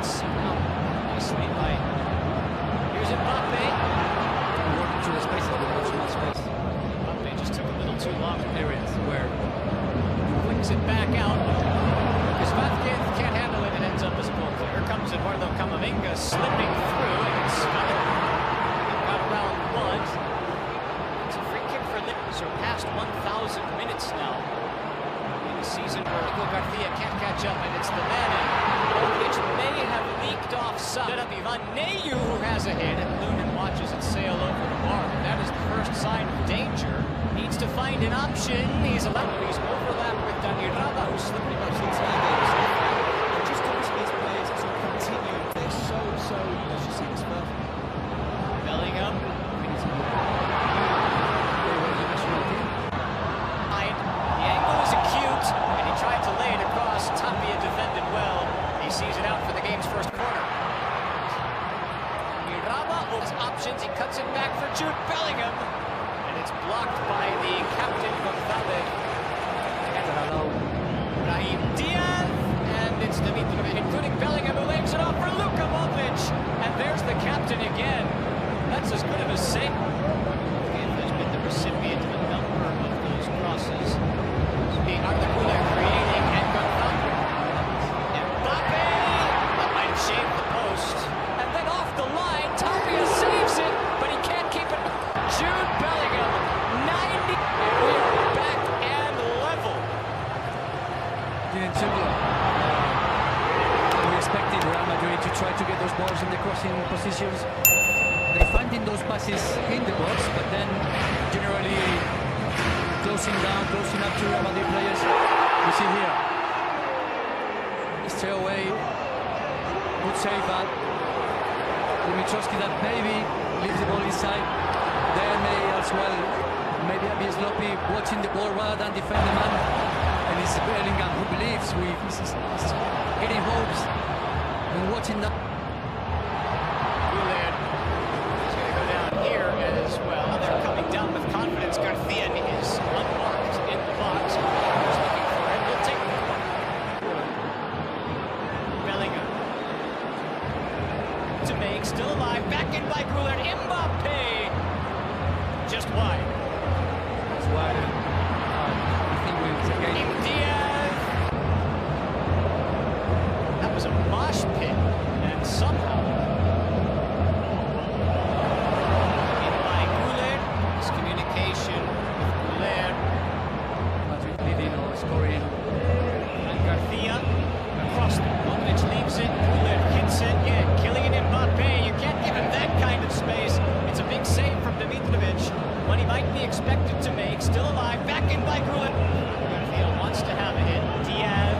minutes. Nicely by. Here's Mbappe. Working through the spaces, but not too much space. Mbappe just took a little too long. Areas where he flicks it back out. Because Vazquez can't handle it and ends up as a goal. Here comes Eduardo Camavinga slipping through, and it's got around one. It's a free kick for Liverpool. Surpassed 1,000 minutes now in a season where Garcia can't catch up, and it's the man which may have leaked offside. Set up Ivan Nenhum, who has a hit, and Lunin watches it sail over the bar. And that is the first sign of danger. Needs to find an option. He's overlapped with Dani Rada, who's slipping up since Just obviously these players are sort of continuing. They're so, as you see this first. Bellingham. The angle is acute, and he tried to lay it across. Tapia defended well. He sees it out for the game's first corner. Miraba has options. He cuts it back for Jude Bellingham, and it's blocked by the captain Gonzalez. Brahim Diaz, and it's Dimitrovic, including Bellingham, who legs it off for Luka Modric, and there's the captain again. That's as good of a save. Has been the recipient of a number of those crosses. The Arda Güler creating, and Gonzalez. Mbappe! That might have shaved the post. And then off the line, Tapia saves it, but he can't keep it. Jude Bellingham, 90. And we are back and level. Didn't simply. We expected Real Madrid to try to get those balls in the crossing positions. They finding those passes in the box, but then generally closing up to Real Madrid players. We see here. Straight away, good save, but Dimitrovsky that maybe leaves the ball inside. There may as well, maybe a bit sloppy, watching the ball rather than defend the man. And it's Bellingham who believes he's getting hopes and watching that. He's going to go down here as well. They're coming down with confidence. Garcia is unmarked in the box. He's looking for it. We'll take the corner. Bellingham to make, still alive. Back in by Goleada. Mbappe just wide. That's why I think we'll take it. Diaz. That was a mosh pit, and somehow in by Goleada. Miscommunication with Goleada. Madrid leading or scoring. And Garcia across the Modric leaves it. Goleada hits it. Yeah, Kylian Mbappe. You can't give him that kind of space. It's a big save from Dimitrovic. When he might be expected to make, still alive, back in by Goleada. Garcia wants to have a hit. Diaz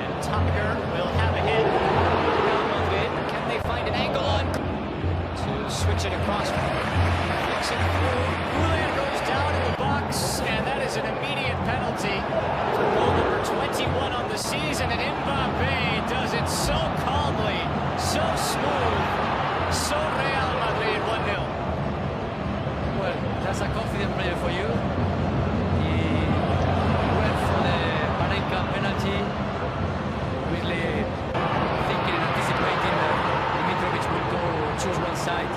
and Tapia will have a hit. Real Madrid, can they find an angle on to switch it across? Flicks it through. Goleada goes down in the box, and that is an immediate penalty for goal number 21 on the season. And Mbappe does it so calmly, so smooth, so Real Madrid 1-0. Well, that's a confident player for you. He went for the perca penalty, really thinking and anticipating that Dimitrovic would go choose one side,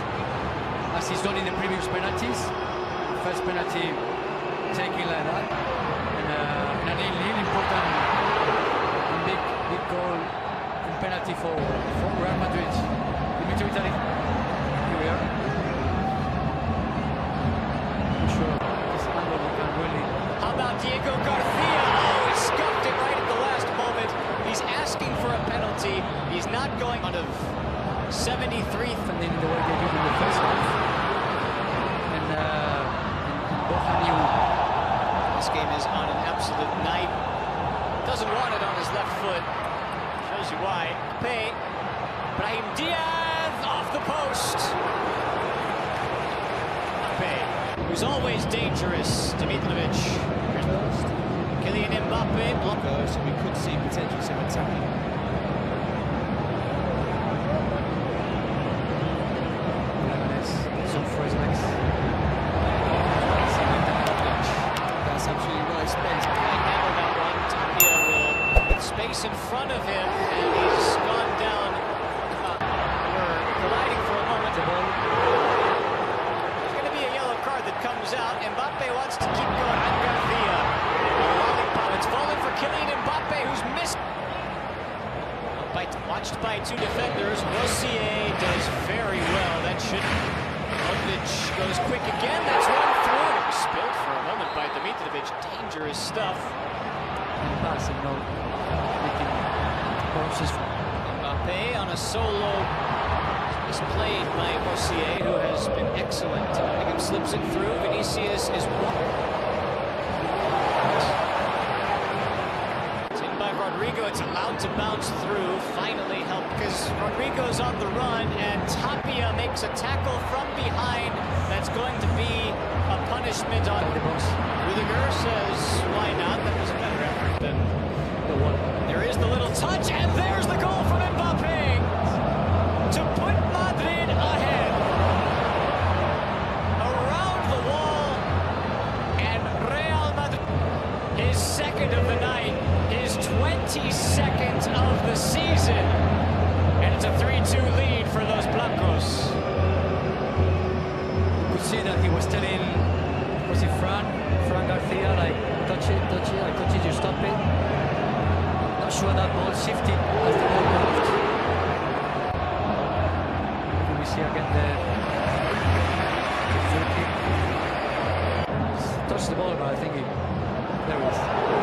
as he's done in the previous penalties. First penalty taken like that, and a really important and big goal in penalty for Real Madrid. Dimitrovic, here we are. How about Diego Garcia? Oh, he scuffed it right at the last moment. He's asking for a penalty. He's not going out of 73. And then the way they did in the first half. And This game is on an absolute night. Doesn't want it on his left foot. Shows you why. Brahim Diaz off the post. Who's always dangerous, Dimitrovic. Kylian Mbappe blocker, so we could see potentially some attacking. That's absolutely right. Spence can't handle that one. Tapia will with space in front of him, and he's gone down defenders. Rossier does very well. That should. Modric goes quick again. That's one through. It was spilled for a moment by Dimitrovic. Dangerous stuff. And passing, no. Making crosses. Mbappe on a solo is played by Rossier, who has been excellent. Bellingham slips it through. Vinicius is one. It's in by Rodrigo. It's allowed to bounce through. Finally helped because Rodrigo's on the run, and Tapia makes a tackle from behind. That's going to be a punishment on the box. Rudiger says, why not? That was a better effort than The one. there is the little touch, and there's the goal from Mbappe to put Madrid ahead. Around the wall, and Real Madrid, his second of the night, his 22nd of the season, and it's a 3-2 lead for los blancos. You could see that he was telling, was it Fran Garcia, like, touch it, I touch it, you stop it. Not sure that ball shifted as the ball moved. We see again the free kick. Touched the ball, but I think there it is.